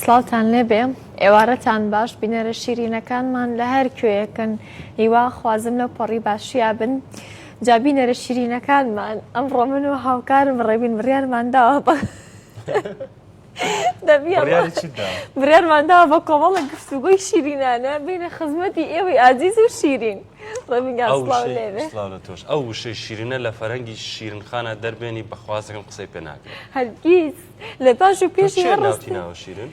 سڵاوتان لێبێ ئێوارەتان باش بینەرە شیرینەکانمان لە هەر کوێیەکەن هیوا خوازم لە پەڕی باشییا بن جابینەرە شیرینەکانمان ئەمڕۆ من و هاوکارم ڕێبین بڕیارمانداوە بڕیارمانداوە بە کۆمەڵە گفتوگۆی شیرینانە بینە خزمەتی ئێوەی ئازیز و شیرین تۆش ئەو وشەی شیرینە لە فەرەنگی شیرینخانە دەربێنی بەخوازەکەم قسەی پێ ناکرێت هەرگیز لە پاش و پێشی هەڕاستی ناوە شیرین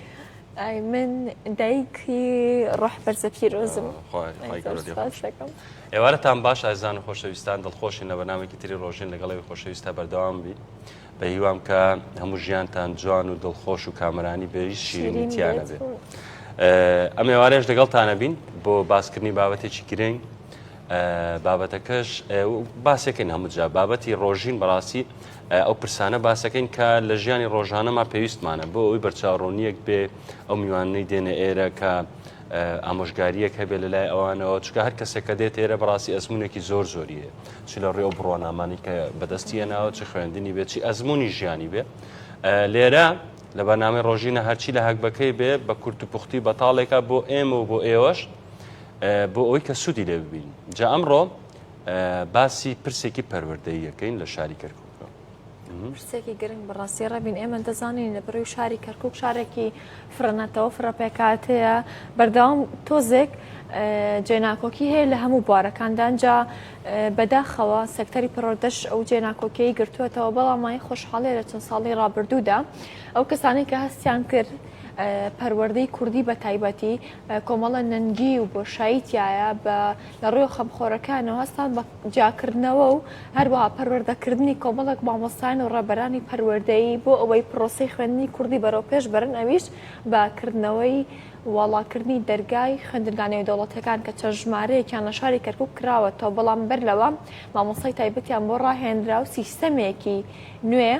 ئای من دایکی ڕۆح بەرزە پیرۆزم ئێوارەتان باش ئازان و خۆشەویستان دڵخۆشین لە بەنامێکی تری ڕۆژین لەگەڵەوەی خۆشەویستە بەردەوام بی بە هیوام کە هەموو ژیانتان جوان و دڵخۆش و کامرانی بێژی شیرینیتیانە بێت ئەم ئێوارەش لەگەڵتانە بین بۆ باسکردنی بابەتێکی گرنگ بابەتەکەش باسەکەین هەموو جا بابەتی ڕۆژین بەڕاستی ئەو پرسانە باسەکەین کە لە ژیانی ڕۆژانەما پێویستمانە بۆ ئەوی بەرچاوڕۆنیەک بێ ئەو میوانەی دێنە ئێرە کە ئامۆژگاریەک هەبێ لە لای ئەوانەوە چکە هەر کەسێکە دێت ئێرە بەڕاستی ئەزمونێکی زۆر زۆریە چ لە ڕێ ئەو بڕۆنامانی کە بەدەستیە ناوە چ خوێندنی بێت چی ئەزمموی ژیانی بێ لێرە لە بەنامەی ڕۆژینە هەرچی لە هەکبەکەی بێ بە کورت و پوختی بەتاڵێکە بۆ ئێمە و بۆ ئێوەش بۆ ئەوی کە سوودی لێ ببین جا ئەمڕۆ باسی پرسێکی پەروەردەییەکەین لە شاری کەرکووکە پرسێکی گرنگ بەڕاستی ڕەبین ئێمە دەزانین لە بەرەوەی شاری کەرکووک شارێکی فرەنەتەوە فڕەپێکاتەیە بەردەوام تۆزێک جێناکۆکی هەیە لە هەموو بوارەکاندانجا بەداخەوە سەکتەری پەروەردەش ئەو جێناکۆکیی گرتووەتەوە بەڵام مای خۆشحاڵێ لە چەند ساڵی ڕابردوودا ئەو کەسانی کە هەستیان کرد پەروەردەی کوردی بە تایبەتی کۆمەڵە نەنگی و بۆشاییتیایە بە لە ڕێو خەمخۆرەکانەوە هەستان بە جاکردنەوە و هەروەها پەروەردەکردنی کۆمەڵک مامۆستایان و ڕێبەرانی پەروەردەیی بۆ ئەوەی پرۆسەی خوێندنی کوردی بەرەو پێش بەرن ئەویش بەکردنەوەی وڵاکردنی دەرگای خوێندنگانەوەی دەوڵەتەکان کە چەند ژمارەیەکیان لە شاری کەرکووک کراوەتەوە بەڵام بەر لەوە مامۆستای تایبەتیان بۆ ڕاهێنرا و سیستەمێکی نوێ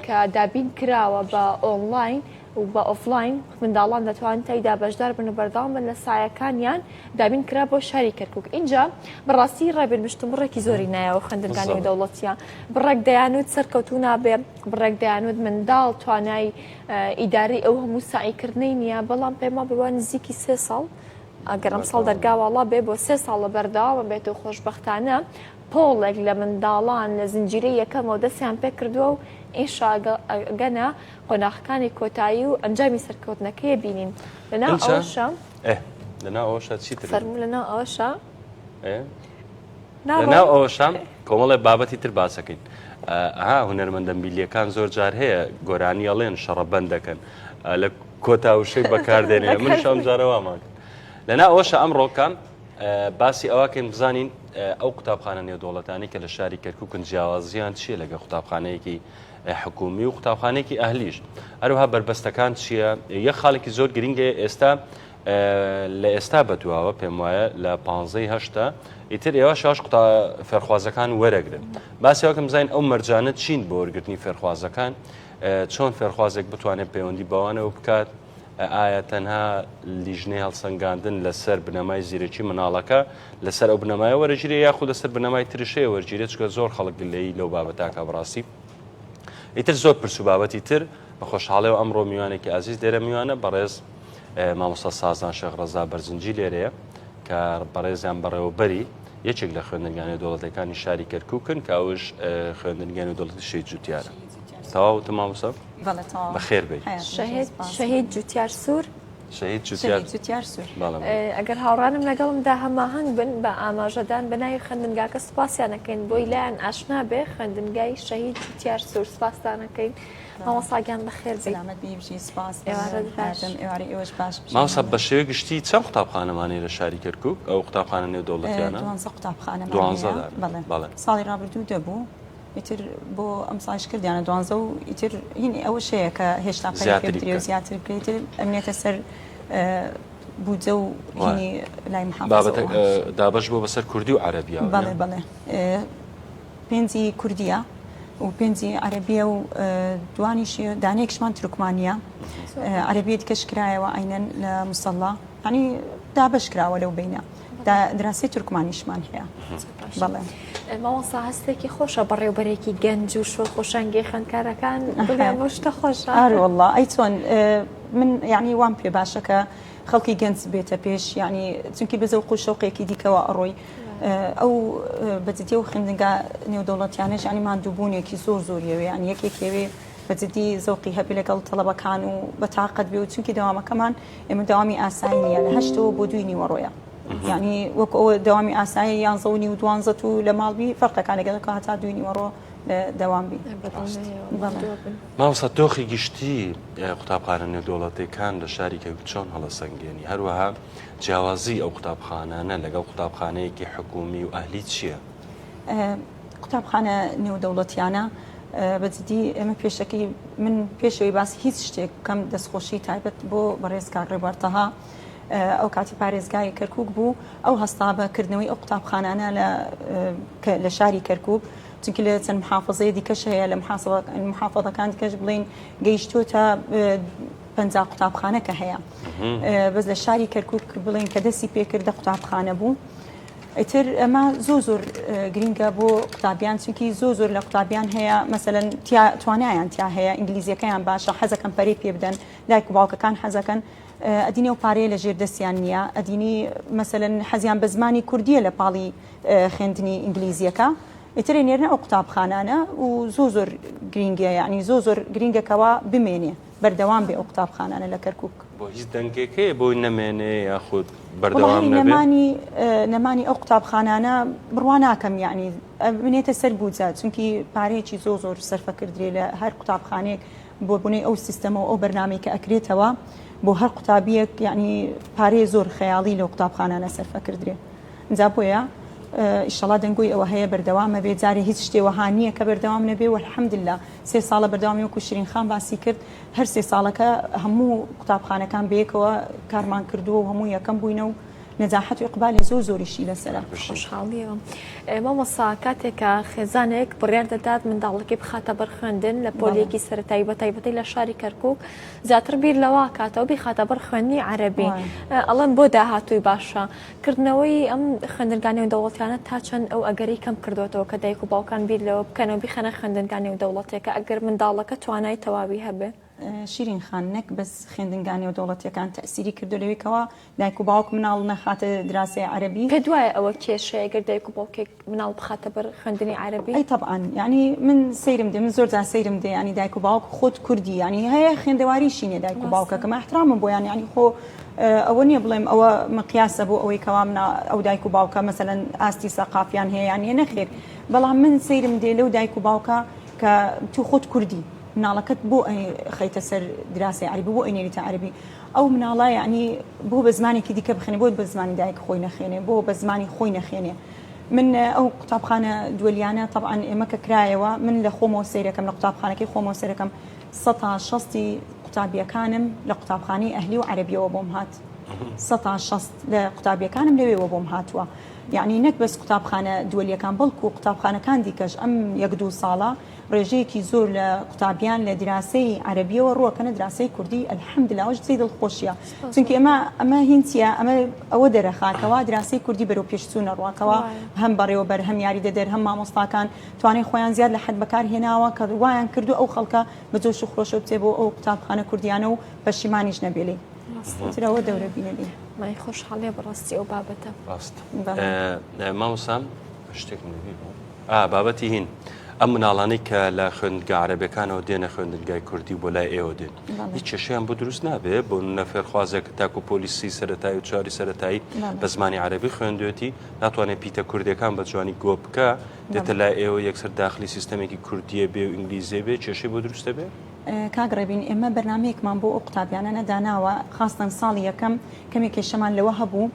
کە دابین کراوە بە ئۆنلاین و بە ئۆفلاین منداڵان دەتوانن تایدا بەشدار بن و بەردەوام بن لە سایەکانیان دابین کرا بۆ شاری کەرکووک اینجا بەڕاستی ڕێبێن مشتمڕێکی زۆری نایەوە خوێندنگانی دەوڵەتیان بڕێک دەیانوت سەرکەوتو نابێ بڕێک دەیانوت منداڵ توانای ئیداری ئەو هەموو سعیکردنەی نییە بەڵام پێما بوان نزیکی 3 ساڵ ئەگەرم ساڵ دەرگاوەڵا بێ بۆ 3 ساڵ لە بەردەوامە بێت و خۆشبەختانە پۆڵێک لە منداڵان لە زنجیرەی یەکەمەوە دەستیان پێ کردووە و ئێشاگەنە قۆناغەکانی کۆتایی و ئەنجامی سەرکەوتنەکەی بینین لەنا ئەوشە لەنا ئەوشە چیتر فەرموو لەنا ئەوشە لەناو ئەوەشام کۆمەڵێ بابەتی تر باسەکەین هونەرمەندە میلیەکان زۆر جار هەیە گۆرانی ئەڵێن شەڕەبەند دەکەن لە کۆتاوشەی بەکاردێنێ منش ئەم جارەوامان لەنا ئەوشە ئەمڕۆکان باسی ئەوەکەین بزانین ئەو قوتابخانە نێودوڵەتانی کە لە شاری کەرکووکن جیاوازیان چییە لەگە قوتابخانەیەکی حکومی و قوتابخانەیەکی ئەهلیش هەروها بربەستەکان چییە یە خاڵێکی زۆر گرنگە ئێستا لە ئێستا بەدواوە پێم وایە لە 15 ئیتر ئێوە شاش فێرخوازەکان وەرەگرن باسیەوەکەم بزانین ئەو مەرجانە چین بۆ وەرگرتنی فێرخوازەکان چۆن فێرخوازێک بتوانێت پەیوەندی بەوانەوە بکات ئایا تەنها لیژنەی هەڵسەنگاندن لەسەر بنەمای زیرەکی مناڵەکە لەسەر ئەو بنەمای وەرەگیرێ یاخود لەسەر بنەمای ترشەیە وەرگیرێت چکە زۆر خەڵک لێی لەو بابەتاکە بڕاستی ئیتر زۆر پرس و بابەتی تر بە خۆشحاڵەوە ئەمڕۆ میوانێکی ئازیز لێرە میوانە بەڕێز مامۆستا سازان شێخ ڕەزا بەرزنجی لێرەیە کە بەڕێزیان بەڕێوەبەری یەکێک لە خوێندنگانی دەوڵەتەکانی شاری کەرکووکن کە ئەوش خوێندنگانی دەوڵەتی شەهید جوتیارە تەواو مامۆستا بەخێر بێت شەهید جوتیار سوور شەهید جوتیار سوور ئەگەر هاوڕانم لەگەڵمدا هەماهەنگ بن بە ئاماژەدان بەناوی خوێندنگاکە سوپاسیانەکەین بۆی لایەن ئاشنا بێ خوێندنگای شەهید جوتیار سوور سوپاسدانەکەین مامۆستاگیان بەخێر مامۆستا بە شێوەی گشتی چەند قوتابخانەمانەیە لە شاری کەرکووک ئەو قوتابخانە نێودەوڵەتیانە 12 ساڵی ڕابردوو دەبوو ئیتر بۆ ئەم ساڵش کردیانە 12 و ئیتر هینی ئەوە شەیە کە هێشتا پێ زیاتر بکرێتتر ئەمنێتە سەر بودجە و هینی لای بابەتە دابش بۆ بەسەر کوردی و عەرەبیە بەڵێ پێنجی کوردیە و پێنجی عەرەبیە و دوانیشی دانەیەکشمان تورکمانیە عەرەبیە دیکەش کرایەوە ئاینەن لە موسەڵا يعني دابش کراوە لەو بینە دراسی تورکمانیشمان هەیە بەڵێ ماوەسا هەستێکی خۆشە بەڕێوبەرێکی گەنج و شۆ خۆشنگی خوێندکارەکان بڵێ شتە خۆشە والله ئەی چۆن من یعنی وام پێ باشە کە خەڵکی گەنج بێتە پێش یعنی چونکی بەزەوق و شەوقێکی دیکەوە ئەڕۆی ئەو بەجددی و خوێندنگا نێودەوڵەتیانەش ینی ماندووبوونێکی زۆریەوە یان یەکێکێوێ بەجددی زەوقی هەبی لەگەڵ تەڵەبەکان و بەتاقەت بێ و چونکی دەوامەکەمان ئێمە داوامی ئاسایی نیە لە 8ەوە بۆ 2 نیوەڕۆیە یعنی وەک ئەوە داوامی ئاسایی 11 و 12 و لە ماڵبی فەرقەکان لەگەڵ هەتا 2 نیوەڕۆ دەوام بی ماوەسا دۆخی گشتی قوتابخانە نێودەوڵەتیەکان لە شاری کەوت چۆن هەڵەسەنگێنی هەروەها جیاوازی ئەو قوتابخانانە لەگەڵ قوتابخانەیەکی حکومی و ئەهلی چییە؟ قوتابخانە نێودەوڵەتیانە بەجددی ئێمە پێشەکەی من پێشەوەی باسی هیچ شتێک کەم دەستخۆشی تایبەت بۆ بەڕێز کاک ڕێبەرتەها ئەو کاتی پارێزگای کەرکووک بوو ئەو هەستا بەکردنەوەی ئەو قوتابخانانە لە شاری کەرکووک چونکی لە چەند محافظەیە دیکەش هەیە لە محافظەکان دیکەش بڵین گەیشتوتە 50 قوتابخانە کە هەیە بەس لە شاری کەرکووک بڵین کە دەستی پێکردە قوتابخانە بوو ئیتر ئەمە زۆر گرینگە بۆ قوتابیان چونکی زۆر لە قوتابیان هەیە مەسەلەن توانایان تیا هەیە ئینگلیزیەکەیان باشە حەزەکەن پەرەی پێ بدەن دایک و باوکەکان حەزەکەن ئەدینێ و پارەیە لە ژێر دەستیان نییە ئەدینی مەسەلەن حەزیان بە زمانی کوردیە لە پاڵی خوێندنی ئینگلیزیەکە ئیترێ نێرنە ئەو قوتابخانانە و زۆر گرینگە یعنی زۆر گرینگەکەوە بمێنێ بەردەوام بێ ئەو قوتابخانانە لە کەرکووک بۆ هیچ دەنگێکەیە بۆی نەمێنێ یاخود بەردەوام نەمانی ئەو قوتابخانانە بڕوان ناکەم یعنی منێتە سەر بووجە چونکی پارەیەکی زۆر سەرفەکردرێ لە هەر قوتابخانێک بۆ بوونەی ئەو سیستەمەوە ئەو بەرنامەی کە ئەکرێتەوە بۆ هەر قوتابیەک یعنی پارەی زۆر خەیاڵی لەو قوتابخانانە سەرفەکردرێ جا بۆیە ئیشەڵا دەنگۆی ئەوە هەیە بەردەوامە بێ جارێ هیچ شتێوە هانیە کە بەردەوام نەبێ و الحەمدلله 3 ساڵە بەردەوامی وەکو شیرین خان باسی کرد هەر 3 ساڵەکە هەموو قوتابخانەکان بەیەکەوە کارمان کردووە و هەموو یەکەم بووینە و نەجاحەت و ئیقبالی زۆریشی لەسەرە خۆشحاڵیەوە مامۆستا کاتێکە خێزانێک بڕیار دەدات منداڵەکەی بخاتە بەر خوێندن لە پۆلێکی سەرەتایی بەتایبەتی لە شاری کەرکووک زیاتر بیر لەوە کاتەوە بیخاتە بەر خوێندنی عەرەبی ئەڵەن بۆ داهاتووی باشە کردنەوەی ئەم خوێندنگانی دەوڵەتیانە تا چەند ئەو ئەگەری کەم کردوێتەوە کە دایک و باوکان بیر لەوە بکەنەوە بیخەنە خوێندنگانی و دەوڵەتێکە ئەگەر منداڵەکە توانای تەواوی هەبێ شیرین خان نەک بەس خوێندنگانی و دەوڵەتیەکان تەسیری کردو لەوەیەوە دایک و باوک مناڵ نەخاتە دراسی عەرەبی پێ دوایە ئەوە کێشەیە گەر دایک و باوکێک مناڵ بخاتە بەر خوێندنی عەرەبی ئەی طبعا یعنی من سەیرم دێ من زۆر جار سەیرم دێ ینی دایک و باوک خۆت کوردی ینی هەیە خوێندەواریشی نیە دایک و باوکەکەمە احترامم بۆ ینی خۆ ئەوە نییە بڵێم ئەوە مقیاسە بۆ ئەوەی کەوا ئەو دایک و باوکە مەسەلەن ئاستی سەقافیان هەیە یانە نەخێر بەڵام من سەیرم دێ لەو دایک و باوکە کە تو خۆت کوردی مناڵەکەت بۆ خەیتە سەر دراسی عەربی بۆ ئەینێریتە عەربی ئەو مناڵە یعنی بۆ بە زمانێکی دیکە بخێنێ بۆ بە زمانی دایک خۆی نەخێنێ بۆ بە زمانی خۆی نەخێنێ من ئەو قوتابخانە دووەلیانە طبعا ئێمە کە کرایەوە من لە خۆمەوە سەیرەکەم لە قوتابخانەکەی خۆمەوە سەیرەکەم 160 قوتابیەکانم لە قوتابخانەی ئەهلی و عەرەبیەوە بۆم هات 160 لە قوتابیەکانم لەوێەوە بۆم هاتووە یعنی نەک بەس قوتابخانە دووەلیەکان بەڵکو قوتابخانەکان دیکەش ئەم 1-2 ساڵە ڕێژەیەکی زۆر لە قوتابیان لە دراسی عەرەبیەوە ڕوەکەنە دراسی کوردی الحەمدلله ئەوش جێی دڵخۆشیە چونکە ئەمە هینچیە ئەوە دەرەخاکەوە دراسی کوردی بەرەو پێشچوونە ڕواکەوە هەم بەڕێوەبەر هەم یاری دەدەر هەم مامۆستاکان توانای خۆیان زیاد لە حەد بەکار هێناوە کە وایان کردو ئەو خەڵکە بە جۆش و خۆشە بچێ بۆ ئەو قوتابخانە کوردیانە و پەشیمانیش نەبێلێ ترەوە دەورە بینەبێ مای خۆشحاڵیە بەڕاستی ئەو بابەتە ڕاست مامۆسام شتێک بابەتی هین ئەم مناڵانی کە لە خوێندنگە عەرەبیەکانەوە دێنە خوێندنگای کوردی بۆ لای ئێوە دێن هیچ کێشەیان بۆ دروست نابێت بۆ نەفێرخوازێک تاکو پۆلیسی سەرەتایی و چواری سەرەتایی بە زمانی عەرەبی خوێندوێتی ناتوانێت پیتە کوردەکان بە جوانی گۆ بکە دێتە لای ئێوە یەکسەر داخلی سیستەمێکی کوردیە بێ و ئینگلیزیە بێ کێشەی بۆ دروستە بێ کاگڕێبین ئێمە بەرنمەیەکمان بۆ ئەو قوتابیانە نەداناوە خاستن ساڵی یەکەم کەمێک کێشەمان لەوە هەبوو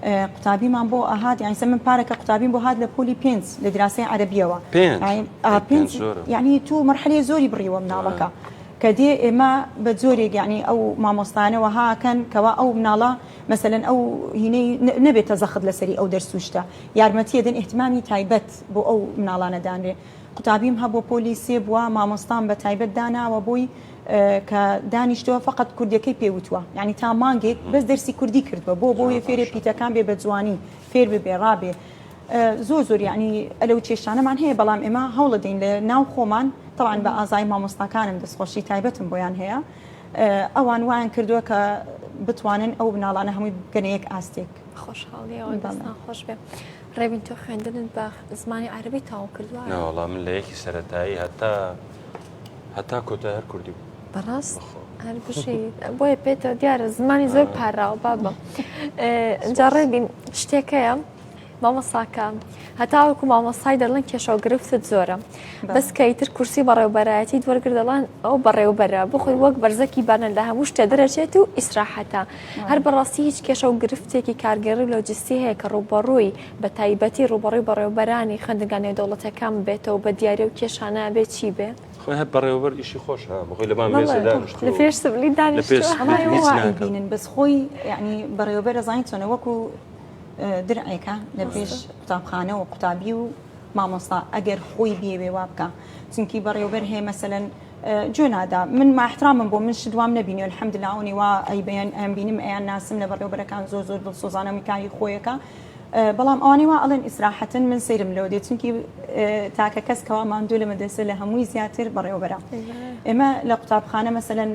قوتابیمان بۆ ئاهات یعنی من پارەکە قوتابیم بۆ هات لە پۆلی 5 لە دراسی عەرەبیەوە یعنی تو مرحلەیە زۆری بڕیوە مناڵەکە کە دێ ئێمە بە جۆرێک یعنی ئەو مامۆستانەوە هاکەن کەوا ئەو مناڵە مەسەلەن ئەو هینەی نەبێتە زەخت لەسەری ئەو دەرسوشتە یارمەتیە دەن احتیمامی تایبەت بۆ ئەو مناڵانە دانرێ قوتابیم هەبوو پۆلیسی بووە مامۆستان بە تایبەت داناوە بۆی کە دانیشتووە فقط کوردیەکەی پێوتووە یعنی تا مانگێک بەس دەرسی کوردی کردووە بۆ فێرێ پیتەکان بێ بە جوانی فێر ببێ ڕابێ زۆر یعنی ئەلەو کێشانەمان هەیە بەڵام ئێمە هەوڵە دەین لە ناو خۆمان طبعاً بە ئازای مامۆستاکانم دەستخۆشی تایبەتم بۆیان هەیە ئەوان وایان کردووە کە بتوانن ئەو بناڵانە هەمووی بگەنە یەک ئاستێک خۆشحاڵیەوە دەستان خۆش بێ ڕێبین تۆ خوێندنت بە زمانی عەربی تاو کردووە وەڵام من لە یەکی سەرەتایی هەتا کۆتا هەر کوردی بوو بەڕاست هەر بشی بۆیە پێێتەوە دیارە زمانی زۆر پاراوە بابە ئەجا ڕێبین شتێکەیە مامۆساکە هەتاوەکو مامۆسای دەڵێن کێشە و گرفتت زۆرە بەس کەیتر کورسی بەڕێوبەرایەتی وەرگر دەڵان ئەو بەڕێوبەرە بخۆی وەک بەرزەکی بانە لە هەموو شتە دەرەچێت و ئیسراحەتە هەر بەڕاستی هیچ کێشە و گرفتێکی کارگەڕی و لۆجستی هەیە کە ڕوبەڕووی بە تایبەتی ڕوبەڕووی بەڕێوبەرانی خوێندنگانی دەوڵەتەکان بێتەوە بە دیارە و کێشانە بێ چی بێ خۆی هەر بەڕێوەبەر ئیشی خۆشە بەخۆی لەمان مێزە دانیشتووە لە پێش سبلی دانیشتوە بس خۆی یعنی بەڕێوەبەرە زانیتۆنە وەکو درعێکە لە پێش قوتابخانە و قوتابی و مامۆستا ئەگەر خۆی بێوێ وا بکە چونکی بەڕێوەبەر هەیە مەسەلەن جۆنادا من ماحترامم بۆ من شدوام نەبینی الحەمدلله ئەوەی وا ئەیبەیان ئەم بینم ئەیان ناسم لە بەڕێوەبەرەکان زۆر دڵسۆزانە میکاری خۆیەکە بەڵام ئەوانەی وا ئەڵێن ئیسراحەتن من سەیرم لەوە دێت چونکی تاکە کەس کەوا ماندوو لە مەدرسە لە هەمووی زیاتر بەڕێوەبەرە ئێمە لە قوتابخانە مەسەلەن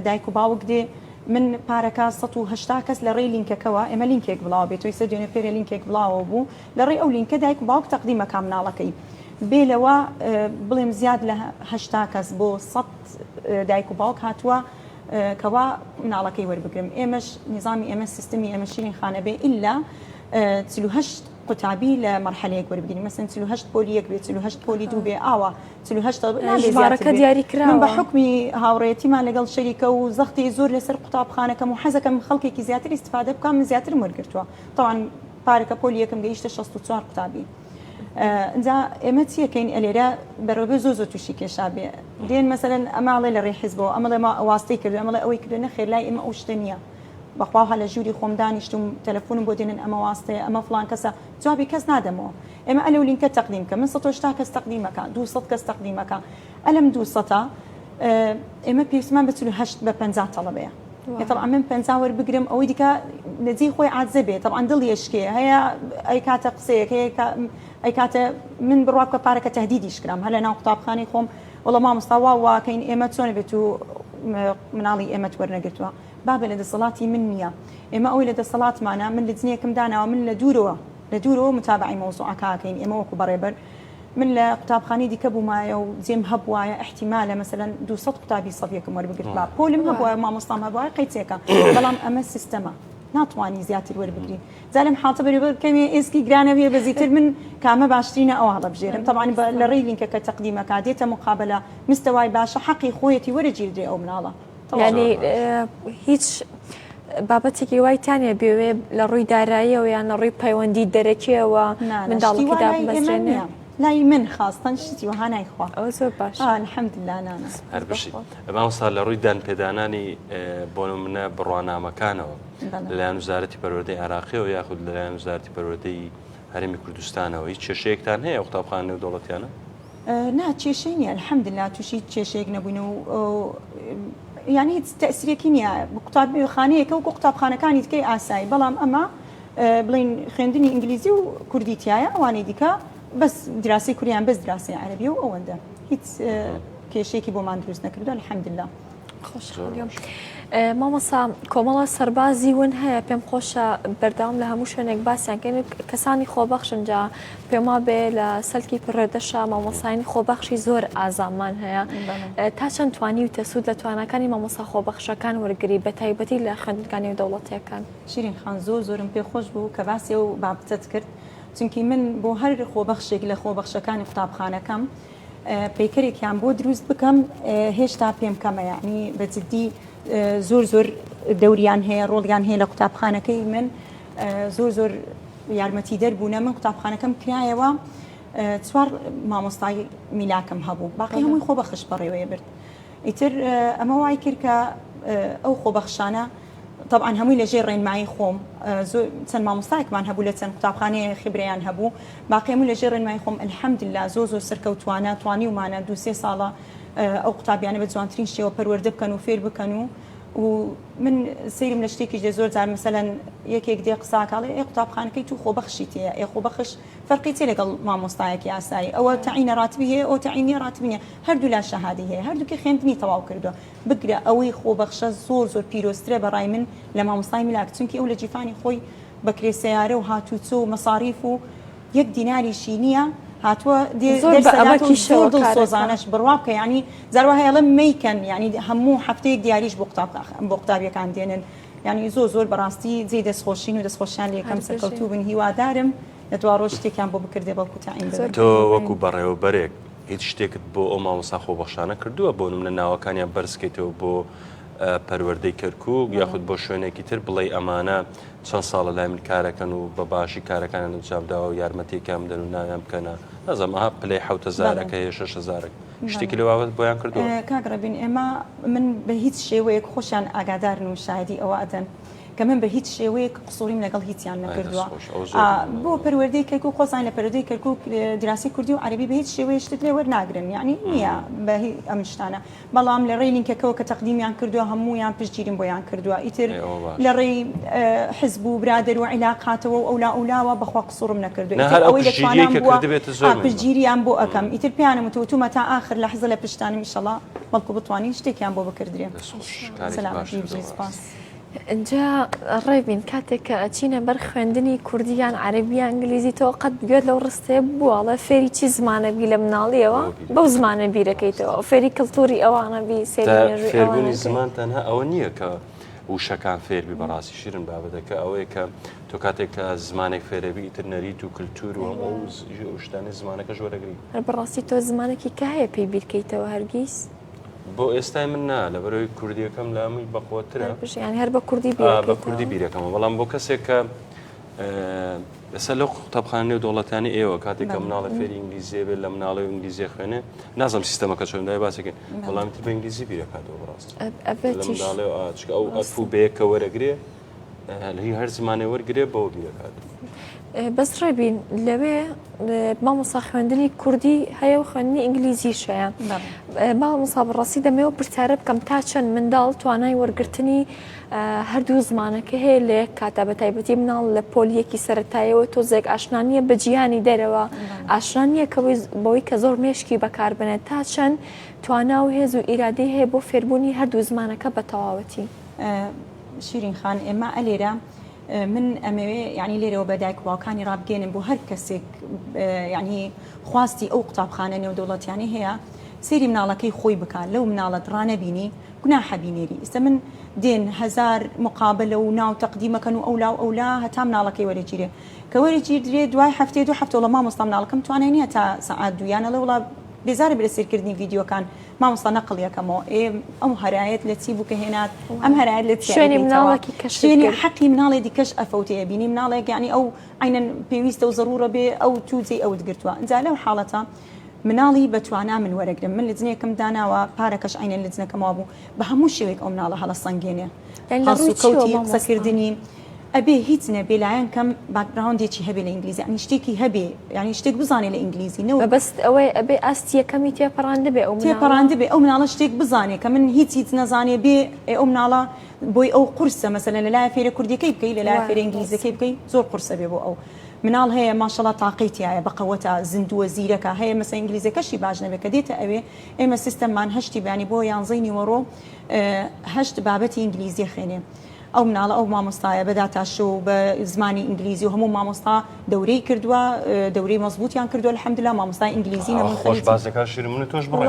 دایک و باوک دێ من پارەکە 180 کەس لە ڕێی لینکەکەەوە ئێمە لینکێک بڵاو بێت توی سەر دوێنێ پێرە لینکێک بڵاوە بوو لە ڕێی ئەو لینکە دایک و باوک تەقدیمەکە مناڵەکەی بێلەوە بڵێم زیاد لە 80 کەس بۆ 100 دایک و باوک هاتووە کەوا مناڵەکەی وەربگرم ئێمەش نظامی ئێمە سیستمی ئێمە شیرین خانە بێ ئللا 48 قوتابی لە مەرحەلەیەک وەربگرین مەسەن 48 پۆلی یەک بێت 48 پۆلی دوو بێ ئاوا 48 دیاری کرا من بە حکمی هاوڕێتیمان لەگەڵ شەریکە و زەختی زۆر لەسەر قوتابخانەکەم و حەزەکەم خەڵکێکی زیاتر استفادە بکەم من زیاترم وەرگرتووە طبعاً پارەکە پۆلی یەکەم گەیشتە 64 قوتابی اینجا ئێمە چیەکەین ئەلێرە بەڕێوەبەر زۆر تووشی کێشا بێ دێن مەسەلەن ئەماڵێ لە ڕێی حیزبەوە ئەمەڵێ ما واستەی کرد ئەمەڵێ ئەوەی کردنە خێر لای ئێمە ئەو شتە نییە بەخوا هەلە ژووری خۆم دانیشتم تەلەفۆنم بۆ دێنن ئەمە واستەیە ئەمە فڵان کەسە جوابی کەس نادەمەوە ئێمە ئەلەو لینکە تەقدیمکە من 180 کەس تەقدیمەکە 200 کەس تەقدیمەکە ئەلەم 200 ئێمە پێویستمان بە 48 بە 50 تەڵەبەیە طبعا من 50 وەربگرم ئەوەی دیکە نزیک خۆی عاجزە بێت طبعا دڵ یشکێ هەیە ئەی کاتە قسەیەک ئەی کاتە من بڕوا بکە پارەکە تهدیدیش کرام هەلە ناو قوتابخانەی خۆم وەڵام مامۆستا واکەین ئێمە چۆن بێت و مناڵی ئێمە وەرنەگرتووە بابە لە دەسەڵاتی من نییە ئێمە ئەوی لە دەسەڵاتمانە من لە جنێکم داناوە من لە دوورەوە متابعی مۆزوعەکەکەین ئێمە وەکو بەڕێبەر من لە قوتابخانەی دیکە بوومایە و جێم هەبوایە احتیمالە مەسەلەن 200 قوتابی سەفیەکەم وەربگرت با پۆلم هەبوایە مامۆستام هەبوایە قەیچێکە بەڵام ئەمە سیستەمە ناتوانی زیاتر وەربگرین زالم حاڵتە بەرەبەر کەمێ ئێسکی گرانە بێ بەزیتر من کامە باشترینە ئەو هەڵەبژێرم طبعا لە ڕێی لینکەکە تەقدیمەکە دێتە مقابلە مستەوای باشە حەقی خۆیەتی وەرەگیردرێ ئەو مناڵە یعنی هیچ بابەتێکی وای تانێ بێوێ لە ڕووی داراییەوە یان لە ڕووی پەیوەندی دەرەکیەوە منداڵەکەدا بمەزرێنێ لای من خاستن شتی وها نایخوا ئەو زۆر باش الحەمدلله نانە هەر بشی مامۆستا لە ڕووی دانپێدانانی بۆ نمونە بڕوانامەکانەوە لەلایەن وزارەتی پەروەردەی عێراقیەوە یاخود لەلایەن وزارەتی پەروەردەی هەرێمی کوردستانەوە هیچ کێشەیەکتان هەیە قوتابخانە و دەوڵەتیانە نا کێشەی نییە الحەمدلله تووشی کێشەیەک نەبووین و یعنی هیچ تەسیرێکی نییە قوتابخانەیەکە و قوتابخانەکانی دیکەی ئاسایی بەڵام ئەمە بڵین خوێندنی ئینگلیزی و کوردیتیایە ئەوانەی دیکە بەس دراسی کوریان بەس دراسی عەربی و ئەوەندە هیچ کێشەیەکی بۆمان دروست نەکردو الحەمدلله خۆشحاڵیەم مامۆستا کۆمەڵە سەربازی ون هەیە پێم خۆشە بەردەوام لە هەموو شوێنێک باسییانکەین کەسانی خۆبەخشن جا پێما بێ لە سەلکی پڕێدەشە مامۆسایانی خۆبەخشی زۆر ئازامان هەیە تا چەند توانی و تەسوود لە توانەکانی مامۆستا خۆبەخشەکان وەرگری بە تایبەتی لە خوێندنگانی و دەوڵەتیەکان شیرین خان زۆرم پێ خۆش بوو کە باسی و بابتت کرد چونکی من بۆ هەر خۆبەخشێک لە خۆبەخشەکانی قوتابخانەکەم پێکەرێکیان بۆ دروست بکەم هێشتا پێم کەمە یعنی بەجددی زۆر دەوریان هەیە ڕۆڵیان هەیە لە قوتابخانەکەی من زۆر یارمەتی دەربوونە من قوتابخانەکەم کرایەوە 4 مامۆستای میلاکەم هەبوو باقی هەمووی خۆبەخش بەڕێوەیە برد ئیتر ئەمە وای کرد کە ئەو خۆبەخشانە طبعا هەمووی لەژێر ڕێنمایی خۆم چەند مامۆستایەکمان هەبوو لە چەند قوتابخانەیە خبرەیان هەبوو باقی هەموو لەژێر ڕێنمایی خۆم الحەمدلله زۆر سەرکەوتوانە توانی ومانە 2-3 ساڵە ئەو قوتابیانە بە جوانترین شێوە پەروەردە بکەن و فێر بکەن و من سیرم لە شتێکی دێ زۆر جار مەسەلەن یەکێک دێ قساکاڵێ ئێ قوتابخانەکەی تو خۆبەخشی تەیە ئێ خۆبەخش فەرقی تێ لەگەڵ مامۆستایەکی ئاسایی ئەوە تەعینە ڕاتبی هەیە ئەو تەعینی ڕاتبی نیە هەردوو لا شەهادی هەیە هەردووکە خوێندنی تەواو کردووە بگرە ئەوەی خۆبەخشە زۆر پیرۆسترە بەڕای من لە مامۆستای ملاک چونکی ئەو لە جیفانی خۆی بە کرێسەیارە و هاتووچۆ و مەساریف و یەک دیناریشی نییە هاتووە سۆزانش بڕوا بکە ینی زاروا هەیەڵە میکەن ینی هەموو هەفتەیەک دیاریش بۆ قوتابیەکان دێنن ینی زۆر بەڕاستی جێ دەستخۆشین و دەستخۆشیان لە یەکەم سەرکەوتوو بن هیوادارم لە دوا ڕۆژ شتێکیان بۆ بکردێ بەڵکو تاعین بن تۆ وەکو بەڕێوەبەرێک هیچ شتێکت بۆ ئەو مامۆستا خۆبەخشانە کردووە بۆ نمونە ناوەکانیان بەرزکەیتەوە بۆ پەروەردەی کەرکووک یاخود بۆ شوێنێکی تر بڵێ ئەمانە چەند ساڵە لای من کارەکەن و بە باشی کارەکانیان ئەنجامداوە و یارمەتێکیان بدەن و ناویان بکەنە نەزانم پلەی 7,000ەکە هەیە 6,000 شتێکی لەوابەت بۆیان کردووە کاگڕەبین ئێمە من بە هیچ شێوەیەک خۆشیان ئاگادارن و شایدی ئەوە ئەدەن کە من بە هیچ شێوەیەک قسووریم لەگەڵ هیچیان نەکردووە بۆ پەروەردەی کەرکووک خۆزان لە پەروەردەی کەرکووک دراسی کوردی و عەربی بە هیچ شێوەیە شتت لێ وەرناگرن یعنی نییە بە ئەم شتانە بەڵام لە ڕێی لینکەکەوە کە تەقدیمیان کردووە هەموویان پشتگیریم بۆیان کردووە ئیتر لە ڕێی حزب و برادەر و عیلاقاتەوە و ئەولا بەخوا قسوورم نەکردووە ئەوەی دەتوانام بووە پشتگیریان بۆ ئەەکەم ئیتر پیانم وتومە تا ئاخر لە حزە لە پشتانم ئینشەڵا بەڵکو بتوانین شتێکیان بۆ بکردرێ سەلامەتی سپاس اینجا ڕێبین کاتێک کە ئەچینە بەر خوێندنی کوردیان عەربیان ئینگلیزی تۆ قەت بگوێت لەو ڕستەیە بووەڵە فێری چی زمانە بی لە مناڵیەوە بەو زمانە بیرەکەیتەوە فێری کەلتوری ئەوانە بی فێربوونی زمان تەنها ئەوە نییە کە وشەکان فێربی بەڕاستی شیرن بابەتەکە ئەوەیە کە تۆ کاتێک کە زمانێک فێرەبی ئیتر نەریت و کللتور و ئەو شتانە زمانەکە ژۆرەگری هەر بەڕاستی تۆ زمانێکی کە هەیە پێی بیرکەیتەوە هەرگیز بۆ ئێستای من نا لە بەرەوەی کوردیەکەم لە هەمووی بەقوترە ینی هەر بە کوردی بە کوردی بیرەکەمە بەڵام بۆ کەسێک کە لەسەر لەو قوتابخانەی و دەوڵەتانی ئێوە کاتێک کە مناڵە فێری ئینگلیزیە بێت لە مناڵی و ئینگلیزیە خوێنێ نازانم سیستەمەکە چۆندای باسەکەین بەڵام تر بە ئینگلیزی بیرەکاتەوە بەڕاست ئەو ئەفو بەیەکە وەرەگرێ هی هەر زمانێ وەرگرێ بەوە بیرەکات بەس ڕێبین لەوێ مامۆستا خوێندنی کوردی هەیە و خوێندنی ئینگلیزیشەیە مامۆستا بەڕاستی دەمەوە پرسیارە بکەم تا چەند منداڵ توانای وەرگرتنی هەردوو زمانەکە هەیە لە کاتە بە تایبەتی مناڵ لە پۆلیەکی سەرەتایەوە تۆزێک ئاشنانیە بە جیهانی دەرەوە ئاشنانیە بەوەی کە زۆر مێشکی بەکاربنێت تا چەند توانا و هێز و ئیرادەی هەیە بۆ فێربوونی هەردوو زمانەکە بە تەواوەتی شیرین خان ئێمە ئەلێرە من ئەمەوێ ینی لێرەوە بەدایک باوکانی ڕابگەێنم بۆ هەر کەسێک ینی خواستی ئەو قوتابخانە نێودەوڵەتیانی هەیە سێری مناڵەکەی خۆی بکات لەو مناڵەت ڕانەبینی گوناحەبینێری ئێستا من دێن 1000 مقابلە و ناو تەقدیمەکەن و ئەولا هەتا مناڵەکەی وەرەگیرێ کە وەرەگیردرێ دوای هەفتێ 2 هەفتە لە مامۆستا مناڵەکەم توانای نییە تا سەعات دویانە لە وڵا بێزارە بە سیرکردنی ڤیددیۆکان مامۆستا نەقڵ یەکەمەوە ئەم هەرایەت لە چی بوو کە هێنات ئەم هەرایەت لە شوێنی مناڵێکی شوێنی حەقی مناڵێ دیکەش ئەفەوتەیە بینی مناڵێک یعنی ئەو عینەن پێویستە و ضرورە بێ ئەو توجێ ئەوت گرتووە ئەجا لەو حاڵەتە مناڵی بەتوانە من وەرەگرم من لە جنێکم داناوە پارەکەش عینەن لە جنەکەمەوە بوو بە هەموو شێوێک ئەو مناڵە هەڵە سەنگێنێ هەڵسوکەوتی قسەکردنی ئەبێ هیچ نەبێ لایەن کەم باکگراوندێکی هەبێ لە ئینگلیزی ینی شتێکی هەبێ ینی شتێک بزانێ لە ئینگلیزی نەوە بەست ئەوەی ئەبێ ئاستیەکەمی تێپەڕاندە بێ ئەو تێپەڕاندە بێ ئەو مناڵە شتێک بزانێ کە من هیچ نەزانێ بێ ئەو مناڵە بۆی ئەو قورسە مەسەلەن لە لای فێرە کوردیەکەی بکەی لە لای فێرە ئینگلیزیەکەی بکەی زۆر قورسە بێ بۆ ئەو مناڵ هەیە ماشەڵڵا تاقیتیایە بەقەوەتە زیندووە زیرەکە هەیە مەسە ئینگلیزیەکەشی باش نەبێت کە دێتە ئەوێ ئێمە سیستەممان هەشتی بیانی بۆ 11 نیوەڕۆ 8 بابەتی ئینگلیزی خوێنێ ئەو مناڵە ئەو مامۆستایە بەداتاشە و بە زمانی ئینگلیزی و هەموو مامۆستا دەورەی کردووە دەورەی مەزبوطیان کردووە الحەمدلله مامۆستای ئینگلیزی خۆش باسەکە شیر من تۆش بڕێن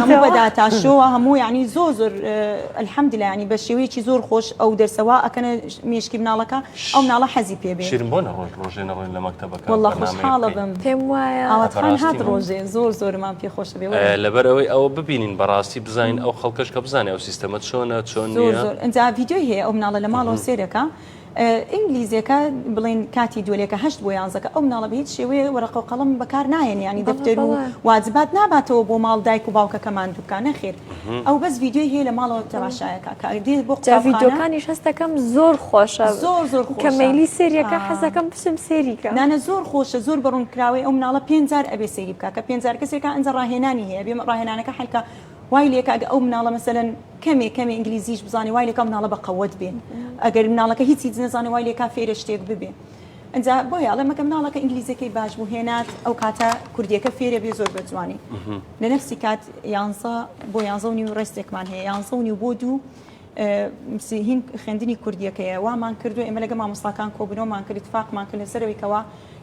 هەموو بەداتاشەوە هەموو یعنی زۆر الحەمدلله ینی بە شێوەیەکی زۆر خۆش ئەو دەرسەوە ئەکەنە مێشکی مناڵەکە ئەو مناڵە حەزی پێ بێ شیرین بۆ ڕۆژێ نەڕۆین لە مەکتەبەکە والله خوشحاڵە بم پێم وایە ئاواتان هات ڕۆژێ زۆرمان پێ خۆشە بێ لەبەر ئەوەی ئەوە ببینین بەڕاستی بزانین ئەو خەڵکەش کە بزانێ ئەو سیستەمە چۆنە چۆن نییە ئەنجا ڤیدیۆی هەیە ئەو مناڵە لە ماڵەوە سێرەکە ئینگلیزیەکە بڵێن کاتی دوولێکە 8 بۆ 11 ئەو مناڵە بە هیچ شێوەیە وەرەقە و قەڵەم بەکار نایەن ینی دەفتەر و واجبات ناباتەوە بۆ ماڵ دایک و باوکەکەمان دوکان نەخێر ئەو بەس ڤیدیۆی هەیە لە ماڵەوە تەماشایەکە دێ بۆ ڤیدیۆکانی هەستەکەم زۆر خۆشە زۆر کە مەیلی سێریەکە حەزەکەم بچم سێریکە نانە زۆر خۆشە زۆر بەڕوون کراوی ئەو مناڵە 5,000 ئەبێ سەیری بکە کە 5,000 کەسێکە ئەنجە ڕاهێنانی هەیە بێ ڕاهێنانەکە حەلکە وای لێکە ئەو مناڵە مەسەلەن کەمێ ئینگلیزیش بزانێ وای لێکە مناڵە بە قەوەت بێ ئەگەر مناڵەکە هیچی نەزانێ وای لێکە فێرە شتێک ببێ ئەنجا بۆیە ئەڵێ مەکە مناڵەکە ئینگلیزیەکەی باش بوو هێنات ئەو کاتە کوردیەکە فێرە بێ زۆر بەجوانی لە نەفسی کات 11 بۆ 11 ڕێستێکمان هەیە 11 بۆ 2 هین خوێندنی کوردیەکەیە وامان کردو ئێمە لەگە مامۆستاکان کۆبنەوەمان کرد اتفاقمان کرد لەسەرەوەیکەوە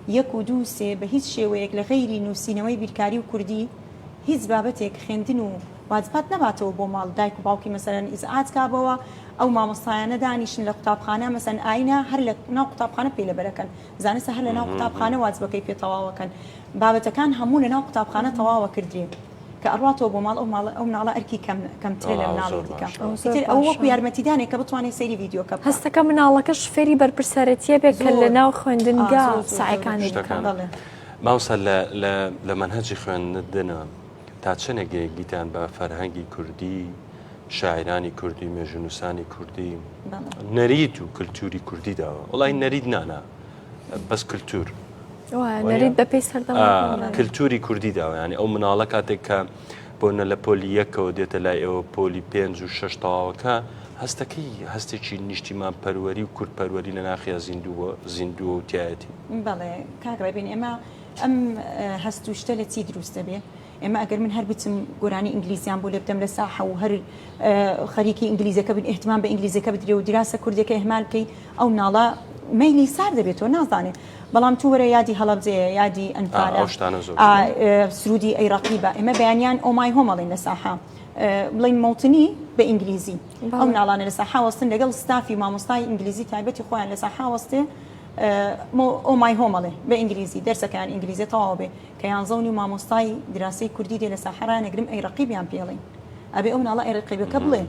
1 و 2 3 بە هیچ شێوەیەک لە غەیری نووسینەوەی بیرکاری و کوردی هیچ بابەتێک خوێندن و واجبات نەباتەوە بۆ ماڵ دایک و باوکی مەسەرەن ئیزعاج کابەوە ئەو مامۆستایانە دانیشن لە قوتابخانە مەسەن ئاینە هەر لە ناو قوتابخانە پێی لەبەرەکەن زانستە هەر لە ناو قوتابخانە واجبەکەی پێ تەواوەکەن بابەتەکان هەموو لە ناو قوتابخانە تەواوە کردرێ کە ئەڕاتەوە بۆ ماڵ ئەو مناڵە ئەرکی کەمترە لە مناڵی دیکە ئەو وەکو یارمەتیدانێک کە بتوانێت سەیری ڤیدیۆکە هەستەکە مناڵەکەش فێری بەرپرسەرەتیە بێت کە لە ناو خوێندنگا سعیەکانی بکەن ماوسە لە منهەجی خوێندنە تا چەندێک گیتان بە فەرهەنگی کوردی شاعرانی کوردی مێژونووسانی کوردی نەرید و کللتوری کوردی داوە وڵی نەرید نانا بەس کللتور نەرید بەپێی سەردەما کللتوری کوردی داوە ینی ئەو مناڵە کاتێک کە بۆنە لە پۆلی یەکەوە دێتە لای ئێوە پۆلی 5 و 6 تەواوەکە هەستەکەی هەستێکی نیشتیمان پەروەری و کورتپەروەری لە ناخیا زیندووە و تایەتی بەڵێ کاکڕێ بین ئێمە ئەم هەست و شتە لە چی دروستە بێ ئێمە ئەگەر من هەر بچم گۆرانی ئینگلیزیان بۆ لێ بدەم لە ساحە و هەر خەریکی ئینگلیزەکە بن احتمام بە ئینگلیزەکە بدرێ و دراسە کوردەکە ئەهمال بکەی ئەو ناڵە مەیلی سار دەبێتەوە نازانێت بەڵام تو وەرە یادی هەڵەبجەیە یادی ئەنفالە سرودی عێراقی بە ئێمە بەیانیان ئۆمای هۆمەڵین لە ساحە بڵین موتنی بە ئینگلیزی ئەو ناڵانە لە ساحە وەستن لەگەڵ ستافی مامۆستای ئینگلیزی تایبەتی خۆیان لە ساحە وەستێ ئۆمای هۆمەڵێ بە ئینگلیزی دەرسەکان ئینگلیزی تەواو بێ کە یانزەونی مامۆستای دراسی کوردی دێ لە ساحەرا نەگرم عێراقیبیان پێڵێن ئەبێ ئەو ناڵە عێراقیبەکە بڵێ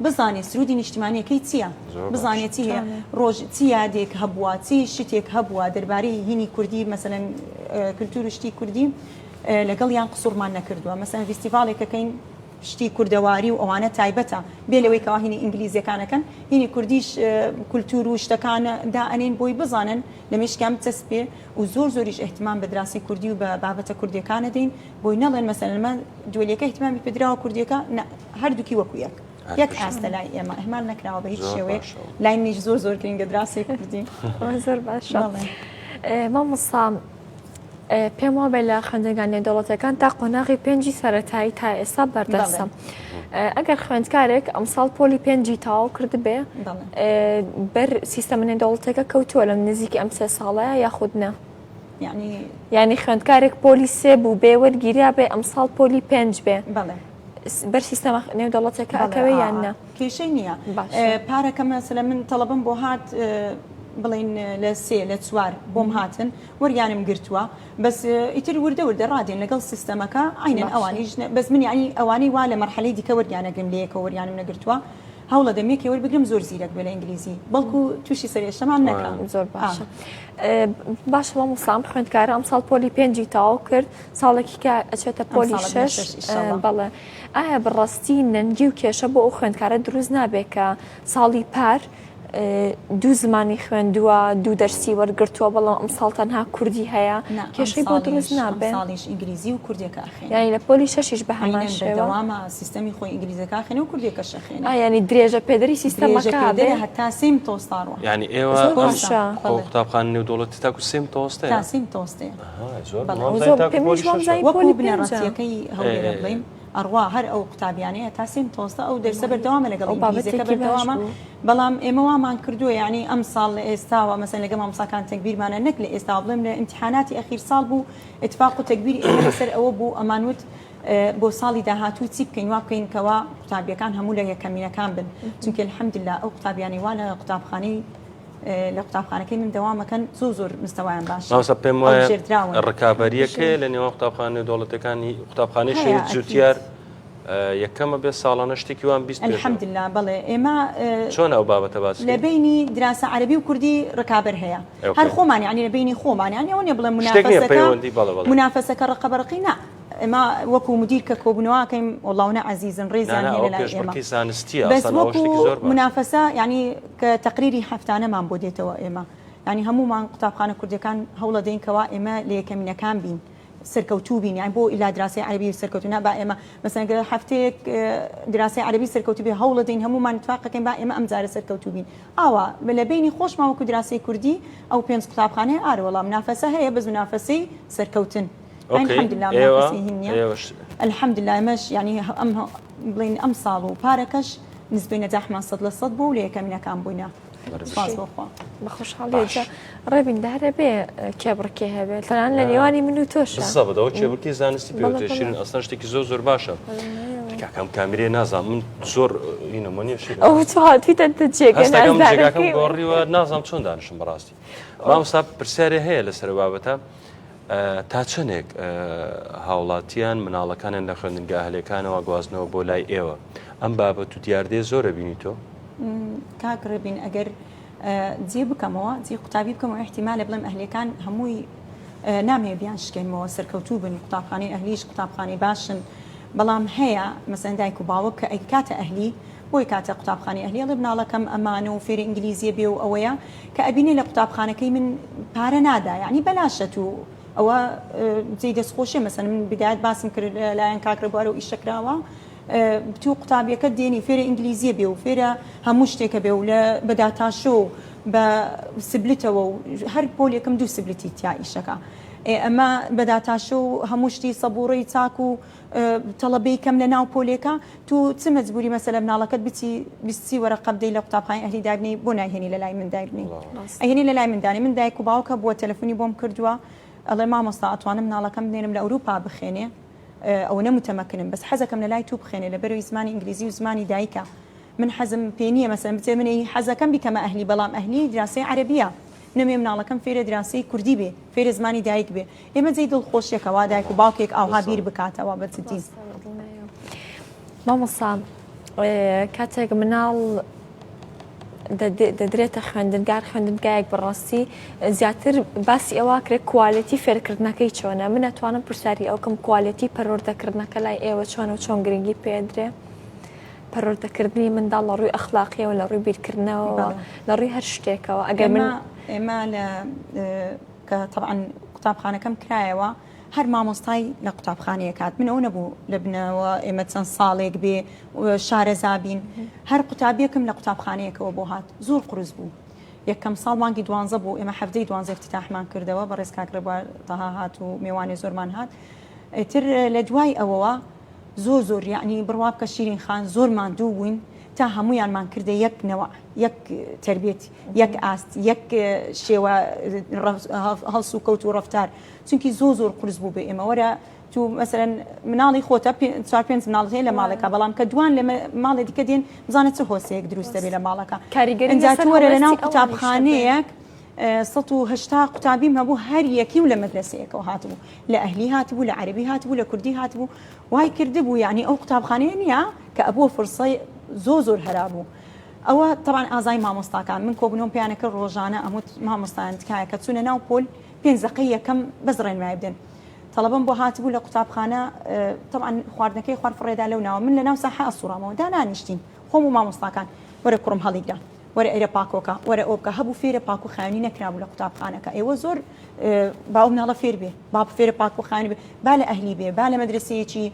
بزانێت سرودی نیشتیمانیەکەی چییە بزانێت چی هەیە ڕۆژ چی یادێک هەبووە چی شتێک هەبووە دەربارەی هینی کوردی مەسەلەن کللتور شتی کوردی لەگەڵ یان قسوورمان نەکردووە مەسەلەن فیستیڤالێکەکەین شتی کوردەواری و ئەوانە تایبەتە بێ لەوەی کەوا هینی ئینگلیزیەکانەکەن هینی کوردیش کولتور و شتەکانە دائەنێن بۆی بزانن لە مێشکیان بچەسپێ و زۆریش احتمام بە دراسی کوردی و بە بابەتە کوردیەکانە دەین بۆی نەڵێن مەسەلەن دوولێکە احتمامی پێدراوە کوردیەکە هەردووکی وەکو یەک ئاستە لای ئێمە ئەهمال نەکراوە بە هیچ شێوەیە لای منیش زۆر گرنگە دراسی کوردی زۆر باشە مامۆستا پێم وابێ لە خوێندەکان نێودەوڵەتەکان تا قۆناغی 5 سەرەتایی تا ئێستا بەردەستە ئەگەر خوێندکارێک ئەمساڵ پۆلی 5 تاوا کرد بێ بەر سیستەمە نێودەوڵەتەکە کەوتووە لەم نزیکی ئەم 3 ساڵەیە یاخودنە ینی خوێندکارێک پۆلی 3 بوو بێ وەرگیریا بێ ئەمساڵ پۆلی 5 بێ بەر سیستەمە نێودەوڵەتەکە ئەکەوێ یاننا کێشەی نییە پارەکە مەسەلەن من تەڵەبم بۆ هات بڵین لە 3 لە 4 بۆم هاتن وەریانم گرتووە بەس ئیتر وردە ڕادێن لەگەڵ سیستەمەکە ئاینەن ئەوانیش بەس من ینی ئەوانەی وا لە مەرحەلەی دیکە وەریانەگەم لەیەکە وەریانم نەگرتووە هەوڵە دەمێکی وەربگرم زۆر زیرەک بێ لە ئینگلیزی بەڵکو تووشی سەرێشەمان نەکەم زۆر باشە باشە مامۆستا خوێندکارە ئەمساڵ پۆلی 5 تاوا کرد ساڵێکی کە ئەچێتە پۆلی 6 بەڵێ ئایا بڕاستی نەنگی و کێشە بۆ ئەو خوێندکارە دروست نابێت کە ساڵی پار دوو زمانی خوێندووە دوو دەرسی وەرگرتووە بەڵام ئەم ساڵ تەنها کوردی هەیە کێشەی بۆ دروست نابێت ساڵیش ئینگلیزی و کوردیەکە ئەخێن یعنی لە پۆلی 6 بە هەمان شێوە بەردەوامە سیستەمی خۆی ئینگلیزیەکە ئەخێنێ و کوردیەکەش ئەخێنێ ینی درێژە پێدەری سیستەمەکە بێ هەتا سیم تۆستاڕوە یعنی ئێوە قوتابخانە نێودەوڵەتی تاکو سیم تۆستەیە تا سیم تۆستەیە پۆلی بنەڕەتیەکەی هەولێرە بڵین ئەڕوا هەر ئەو قوتابیانەیە تا سیم تۆستە ئەو دەرسە بەردەوامە لەگەڵ ئینگلیزیەکە بەردەوامە بەڵام ئێمە وامان کردووە یعنی ئەم ساڵ لە ئێستاوە مەسەن لەگە مامۆستاکان تەکبیرمانە نەک لە ئێستا بڵێم لە ئیمتیحاناتی ئەخیر ساڵ بوو اتفاق و تەکبیری ئێمە لەسەر ئەوە بوو ئەمانوت بۆ ساڵی داهاتوو چی بکەین وا بکەین کەوا قوتابیەکان هەموو لە یەکەمینەکان بن چونکە الحەمدلله ئەو قوتابیانی وا لە قوتابخانەی لە قوتابخانەکەی من دەوامەکەن زۆر مستەوایان باشە پێم وایە ڕکابەریەکە لە نێوان قوتابخانە دەوڵەتەکانی قوتابخانەی شێت جوتیار یەکەمە بێ ساڵانە شتێکی وان بیست الحەمدلله بەڵێ ئێمە چۆن ئەو بابەتە باس لە بینی دراسە عەربی و کوردی ڕکابەر هەیە هەر خۆمان یعنی لە بینی خۆمان یعنی ئەوە نیە بڵێ منافەسەکە ڕقەبەرقی نا ئێمە وەکو مدیر کە کۆبنەوەکەیم وەڵاونە عزیزن ڕێزیان هەیە لە ئێمە بەس وەکو منافەسە یعنی کە تەقریری هەفتانەمان بۆ دێتەوە ئێمە یعنی هەمومان قوتابخانە کوردەکان هەوڵە دەینکەوە ئێمە لە یەکەمینەکان بین سەرکەوتوو بین یان بۆ ئیلا دراسەی عەربی سەرکەوتو نا با ئێمە مەسەڵەن گەر هەفتەیەک دراسەی عەربی سەرکەوتو بێ هەوڵە دەین هەمومان اتفاقەکەین با ئێمە ئەم جارە سەرکەوتو بین ئاوا لە بینی خۆشمان وەکو دراسی کوردی ئەو پێنج قوتابخانەیە ئارە وەڵام منافەسە هەیە بەس منافەسەی سەرکەوتن الحەمدلله ئێمەش یعنی بڵین ئەم ساڵ و پارەکەش نسبەی نەجاحمان 100% بوو لە یەکەمینەکان بووینە بەخۆشحاڵێجا ڕێبین دارە بێ کێبڕکێ هەبێت تەنان لە نێوانی من و تۆشە بەدەوە کێبڕکی زانستی پێوتە شیرین ئەسڵان شتێکی زۆر باشە کاکەم کامیرێ نازانم من زۆر ئینەمەنیە شیرین ئەو تو هاتوویتە جێگەکەم گۆڕیوە نازانم چۆن دانیشم بەڕاستی مامۆستا پرسیارێ هەیە لەسەر بابەتە تا چەندێک هاوڵاتیان مناڵەکانیان لە خوێندنگا هەلێکانەوە گوازنەوە بۆ لای ئێوە ئەم بابەت و دیاردێ زۆرە بینی تۆ کاکڕبین ئەگەر جێ بکەمەوە جێ قوتابی بکەمەوە احتیمالە بڵێم ئەهلەکان هەمووی نامێ بیان شکێنمەوە سەرکەوتوو بن قوتابخانەی ئەهلیش قوتابخانەی باشن بەڵام هەیە مەسەن دایک و باوک کە ئەی کاتە ئەهلی بۆی کاتە قوتابخانەی ئەهلی ئەڵێ مناڵەکەم ئەمانە و فێری ئینگلیزیە بێ و ئەوەیە کە ئەبینێ لە قوتابخانەکەی من پارە نادا یعنی بەلاشەت و ئەوە جێی دەستخۆشیە مەسەن من بدایەت باسم کرد لایەن کاکرە بوارە و ئیشەکراوە تو قوتابیەکە دێنی فێرە ئینگلیزیە بێ و فێرە هەموو شتێکە بێ و لە بەداتاشۆ بە سبلتەوە و هەر پۆلێکم دوو سبلتی تیا ئیشەکە ئەمە بەداتاشۆ و هەموو شتی سەبوڕی چاک و تەڵەبەی کەم لە ناو پۆلێکە تو چ مەجبوری مەسەلە مناڵەکەت بیستی وەرەقە بدەی لە قوتابخانەی ئەهلی دابنی بۆ ناهێنی لە لای من دابنی ئەهێنی لە لای مندانی من دایک و باوکە بۆ تەلەفۆنی بۆم کردووە ئەڵێ مامۆستا ئەتوانم مناڵەکەم بنێنم لە ئەوروپا بخێنێ ئەو نەمتەمەکنم بەس حەزەکەم لە لای تو بخێنێ لە بەروی زمانی ئینگلیزی و زمانی دایکە من حەزم پێ نییە مەسەن بچێ منی حەزەکەم بیکەمە ئەهلی بەڵام ئەهلی دراسەی عەربیە نەمێ مناڵەکەم فێرە دراسی کوردی بێ فێرە زمانی دایک بێ ئێمە جێی دڵخۆشیەکەوا دایک و باوکێک ئاها بیر بکاتەوە بەجددی مامۆستا کاتێک مناڵ دەدرێتە خوێندنگار خوێندنگایەک بەڕاستی زیاتر باسی ئەوە کرێت کوالیتی فێرکردنەکەی چۆنە من ئەتوانم پرسیاری ئەوکەم کوالیتی پەروەردەکردنەکە لای ئێوە چۆنە و چۆن گرنگی پێدرێ پەروەردەکردنی منداڵ لە ڕووی ئەخلاقیەوە لە ڕووی بیرکردنەوە لە ڕووی هەر شتێکەوە ئەگەر من ئێمە لە کە طبعاً قوتابخانەکەم کرایەوە هەر مامۆستای لە قوتابخانەیە کات منەوە نەبوو لە بنەوە ئێمە چەند ساڵێک بێ شارەزابین هەر قوتابیەکەم لە قوتابخانەیەکەوە بۆ هات زۆر قورس بوو یەکەم ساڵ مانگی 12 بوو ئێمە هەفتەی 12 افتتاحمان کردەوە بە ڕێز کاکرە تەها هات و میوانی زۆرمان هات تر لە دوای ئەوەوە زۆر یعنی بڕوا بکە شیرین خان زۆرمان دوو بووین تا هەمویانمان کردە یەک نەوە یەک تربێت یەک ئاست یەک شێوە هەڵس و کەوت و ڕەفتار چونکی زۆر قورس بوو بێ ئێمە وەرە تو مەسەرەن مناڵی خۆتە 4-5 مناڵت هەیە لە ماڵێکە بەڵام کە دوان لە ماڵێ دیکە دێن بزانێت چه هۆسەیەک دروستە بێ لە ماڵەکە ئەنجاتوەرە لە ناو قوتابخانەیەک 180 قوتابیم هەبوو هەر یەکی و لە مەدرسەیەکەوە هاتبوو لە ئەهلی هاتبوو لە عەربی هاتبوو لە کوردی هاتبوو وای کردبوو یعنی ئەو قوتابخانەیە نییە کە ئەبووە فرسەی زۆر هەرابوو ئەوە طبعاً ئازای مامۆستاکان من کۆبنەوەم پیانەکە ڕۆژانە ئەموت مامۆستایان تکایە کە چوونە ناو پۆل 5 دقەی یەکەم بەس ڕێنمای بدەن طلبم بۆ هاتبوو لە قوتابخانە طبعاً خواردنەکەی خوارد فڕێدا لەو ناوە من لە ناو ساحە ئەسوڕامەوە دانانیشتین خۆم و مامۆستاکان وەرە کوڕم هەڵیگرا وەرە ئێرە پاکۆکە وەرە ئۆبکە هەبوو فێرە پاک و خاوێنی نەکرابوو لە قوتابخانەکە ئێوە زۆر باو مناڵە فێر بێ با فێرە پاک و خاوێنی بێ با لە ئەهلی بێ با لە مەدرسەیەکی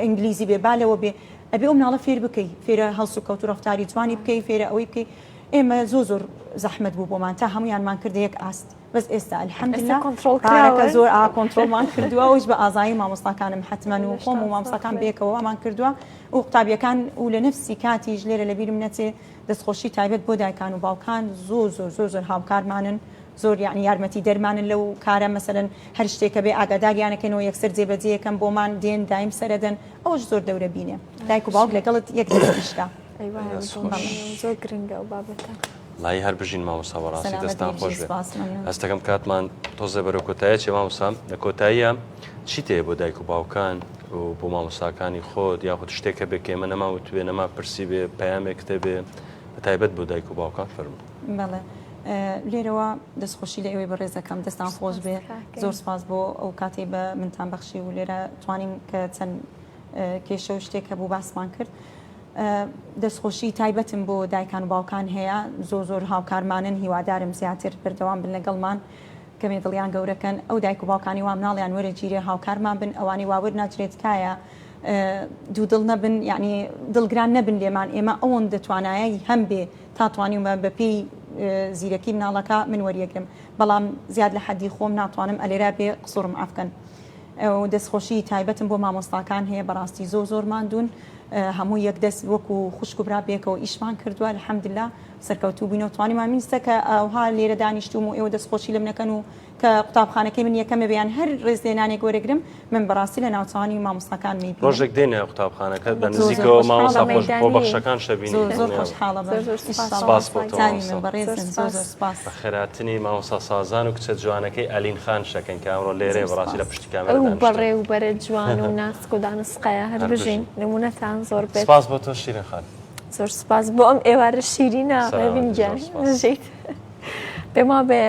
ئینگلیزی بێ با لەوە بێ ئەبێ ئەو مناڵە فێر بکەی فێرە هەڵس و کەوت و ڕەفتاری جوانی بکەی فێرە ئەوەی بکەی ئێمە زۆر زەحمەت بوو بۆمان تا هەمویانمان کردە یەک ئاست بەس ئێستا الحەمدلله کارەکە زۆر کۆنتڕۆڵمان کردووە ئەوش بە ئازایی مامۆستاکانم حتمەن و خۆم و مامۆستاکان بێکەوەمان کردووە و قوتابیەکان و لە نفسی کاتیش لێرە لە بیرم نەچێ دەستخۆشی تایبەت بۆ دایکان و باوکان زۆر هاوکارمانن زۆر یعنی یارمەتی دەرمانن لەو کارە مەسەلەن هەر شتێکە بێ ئاگاداریانەکەنەوە یەکسەر جێبەجێ یەکەم بۆمان دێن دایم سەردەن ئەوش زۆر دەورە بینێ دایک و باوک لەگەڵت یەک دەستیشتا زۆر گرنگە و بابەتە لای هەر بژین مامۆستا بەڕاستی دەستان خۆش بێ هەستەکەم کاتمان تۆزە بەرەو کۆتاییە چێ مامۆستا لە کۆتاییە چی تێ بۆ دایک و باوکان و بۆ مامۆستاکانی خۆت یاخود شتێکە بێکێ ئێمە نەماوت بێ نەما پرسی بێ پەیامێکتە بێ بە تایبەت بۆ دایک و باوکان فەرموو. بەڵێ لێرەوە دەستخۆشی لە ئێوەی بەڕێزەکەم دەستان خۆش بێ زۆر سپاس بۆ ئەو کاتی بە منتان بەخشی و لێرە توانین کە چەند کێشە و شتێک هەبوو باسمان کرد. دەستخۆشی تایبەتم بۆ دایکان و باوکان هەیە زۆر هاوکارمانن هیوادارم زیاتر بەردەوام بن لەگەڵمان کەمێ دڵیان گەورەکەن ئەو دایک و باوکانی وام ناڵیان وەرە گیرێ هاوکارمان بن ئەوانی واور ناچرێت کایە دوو دڵ نەبن یعنی دڵگران نەبن لێمان ئێمە ئەوەن دەتوانایە هەم بێ تاتوانیم بە پێی زیرەکی مناڵەکە من وەریەگرم بەڵام زیاد لە حەدی خۆم ناتوانم ئەلێرا بێ قسوڕم ئافکەن. دەستخۆشی تایبەتم بۆ مامۆستاکان هەیە بەڕاستی زۆر ماندوون هەموو یەک دەست وەکو خوشک و برا بێکەوە ئیشمان کردووە الحەمدلله سەرکەوتوو بووینەوە توانیمان ویستە کە ئەوها لێرە دانیشتوم و ئێوە دەستخۆشی لەم نەکەن و کە قوتابخانەکەی من یەکەمە بێیان هەر ڕێزلێنانێک وەرەگرم من بەڕاستی لە ناوچوانی مامۆستاکان میبینم. ڕۆژێک دێنێ قوتابخانەکە بە نزیکەوە مامۆستا خۆ بەخشەکان شەبینی زۆر خۆشحاڵە سپاس بۆ بە خێراتنی مامۆستا سازان و کچە جوانەکەی ئەلین خان شەکەن کە ئەمڕۆ لێرێ بەڕاستی لە پشتی کامێرا بەڕێ و بەرە جوان و ناسک و دانسقەیە هەر بژین نمونەتان زۆر بێت. سپاس بۆ تۆ شیرین خان. زۆر سپاس بۆ ئەم ئێوارە شیرینە بینگیان ژیت. پێما بێ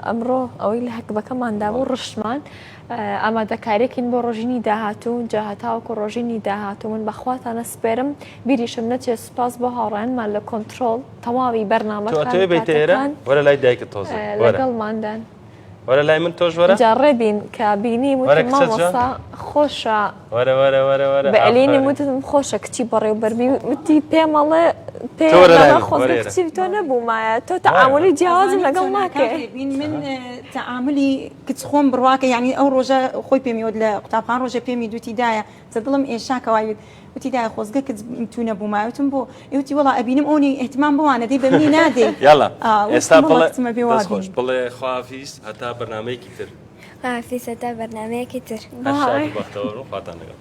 ئەمڕۆ ئەوەی لە هەکبەکەماندا بوو ڕشتمان ئامادەکاریەکەین بۆ ڕۆژینی داهاتوو جاهتاوەکو ڕۆژینی داهاتوو من بەخواتانە سپێرم بیریشم نەچێت سپاس بۆ هاوڕێنمان لە کۆنتترۆل تەواوی بەرنامەکان وەرە لای دایکت تۆزە لەگەڵماندان وەرە لای من تۆش وەرە جاڕێبین کە بینی مامۆستا خۆشە بە ئەلینی وتم خۆشە کچی بەڕێ و بەربی وتی پێمەڵێ کچی تۆ نەبوومایە تۆ تەعاملی جیاوازم لەگەڵ ناکەێت من تەعاملی کچ خۆم بڕواکە یعنی ئەو ڕۆژە خۆی پێمیوت لە قوتابخان ڕۆژە پێمی دوتیدایە دڵم ئێشاکەوای وتیدای خۆزگە کە تونە بوومایوتم بۆ ئێوتی وڵا ئەبینم ئەوی احتیمام بوانە دەی بە منی نادەی ئێستا خۆش بڵێ خوافیست هەتا بەرنامەیەکی تر خوافیست هەتا بەرنامەیەکی تر بەختەوەڕ و خواتان لەگەڵ